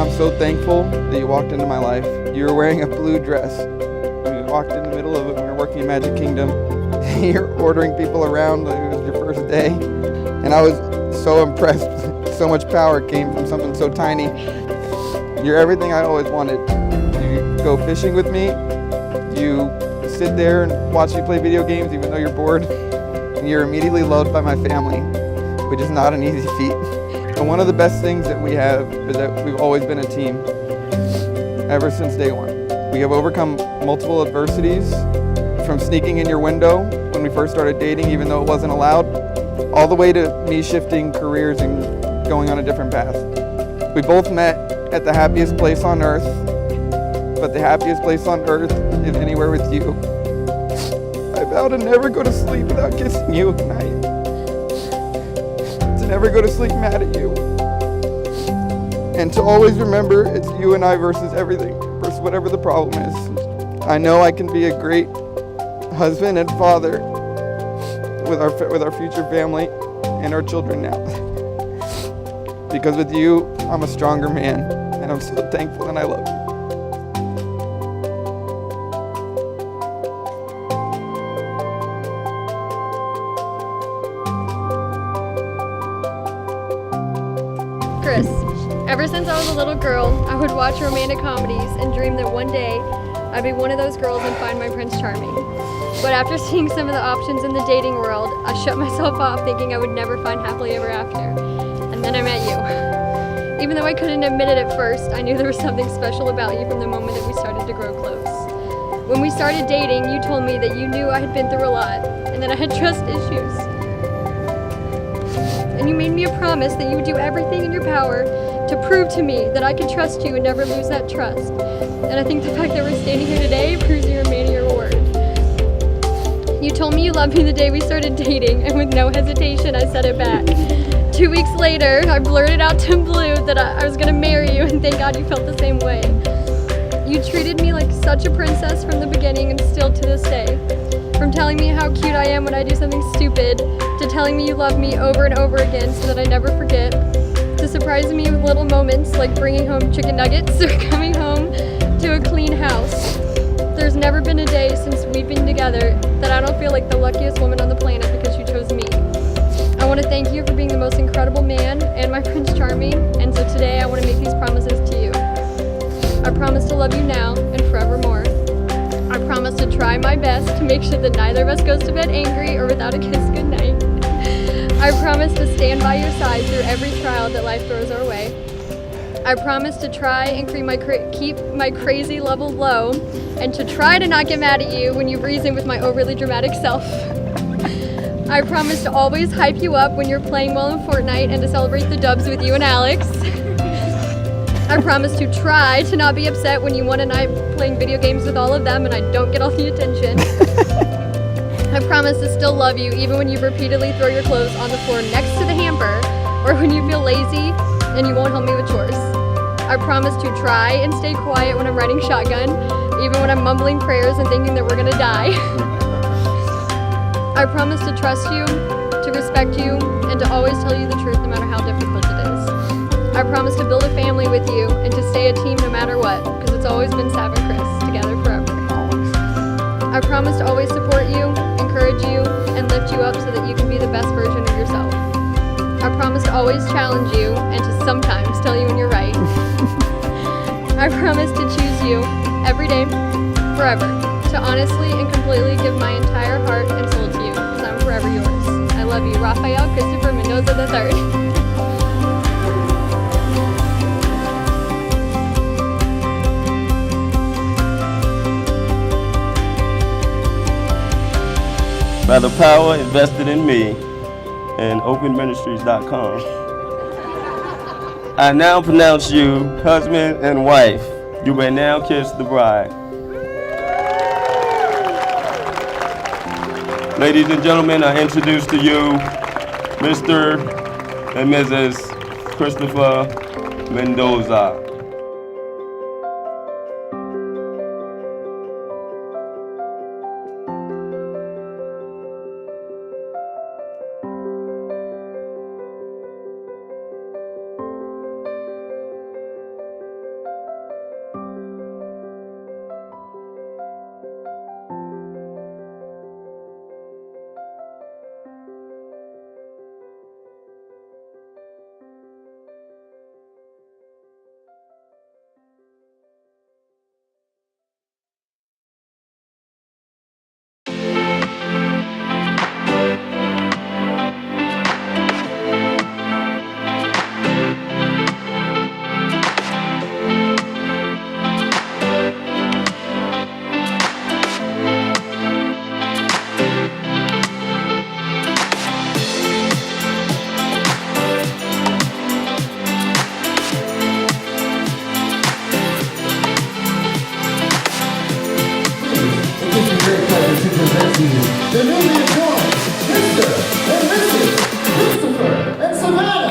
I'm so thankful that you walked into my life. You were wearing a blue dress. We walked in the middle of it when we were working in Magic Kingdom. You're ordering people around. It was your first day. And I was so impressed. So much power came from something so tiny. You're everything I always wanted. You go fishing with me. You sit there and watch me play video games even though you're bored. And you're immediately loved by my family, which is not an easy feat. And one of the best things that we have is that we've always been a team ever since day one. We have overcome multiple adversities, from sneaking in your window when we first started dating even though it wasn't allowed, all the way to me shifting careers and going on a different path. We both met at the happiest place on earth, but the happiest place on earth is anywhere with you. I vow to never go to sleep without kissing you at night. To never go to sleep mad at you. And to always remember it's you and I versus everything, versus whatever the problem is. I know I can be a great husband and father with our future family and our children now. Because with you, I'm a stronger man, and I'm so thankful and I love you. Chris, ever since I was a little girl, I would watch romantic comedies and dream that one day I'd be one of those girls and find my Prince Charming. But after seeing some of the options in the dating world, I shut myself off thinking I would never find happily ever after. And then I met you. Even though I couldn't admit it at first, I knew there was something special about you from the moment that we started to grow close. When we started dating, you told me that you knew I had been through a lot and that I had trust issues. And you made me a promise that you would do everything in your power to prove to me that I could trust you and never lose that trust. And I think the fact that we're standing here today proves you're a man of your word. You told me you loved me the day we started dating, and with no hesitation, I said it back. 2 weeks later, I blurted out to Blue that I was gonna marry you, and thank God you felt the same way. You treated me like such a princess from the beginning and still to this day. From telling me how cute I am when I do something stupid, to telling me you love me over and over again so that I never forget, to surprising me with little moments like bringing home chicken nuggets or coming home to a clean house. There's never been a day since we've been together that I don't feel like the luckiest woman on the planet because you chose me. I want to thank you for being the most incredible man and my Prince Charming, and so today I want to make these promises to you. I promise to love you now and forevermore. I promise to try my best to make sure that neither of us goes to bed angry or without a kiss goodnight. I promise to stand by your side through every trial that life throws our way. I promise to try and keep my crazy level low, and to try to not get mad at you when you reason with my overly dramatic self. I promise to always hype you up when you're playing well in Fortnite and to celebrate the dubs with you and Alex. I promise to try to not be upset when you want a night playing video games with all of them and I don't get all the attention. I promise to still love you even when you repeatedly throw your clothes on the floor next to the hamper, or when you feel lazy and you won't help me with chores. I promise to try and stay quiet when I'm riding shotgun, even when I'm mumbling prayers and thinking that we're gonna die. I promise to trust you, to respect you, and to always tell you the truth no matter how difficult it is. I promise to build a family with you and to stay a team no matter what, because it's always been Sav and Chris, together forever. I promise to always support you, encourage you, and lift you up so that you can be the best version of yourself. I promise to always challenge you and to sometimes tell you when you're right. I promise to choose you every day, forever, to honestly and completely give my entire heart and soul to you, because I'm forever yours. I love you, Raphael Christopher Mendoza III. By the power invested in me and openministries.com, I now pronounce you husband and wife. You may now kiss the bride. Ladies and gentlemen, I introduce to you Mr. and Mrs. Christopher Mendoza. to you the newly adored Mr. and Mrs. Christopher and Savannah.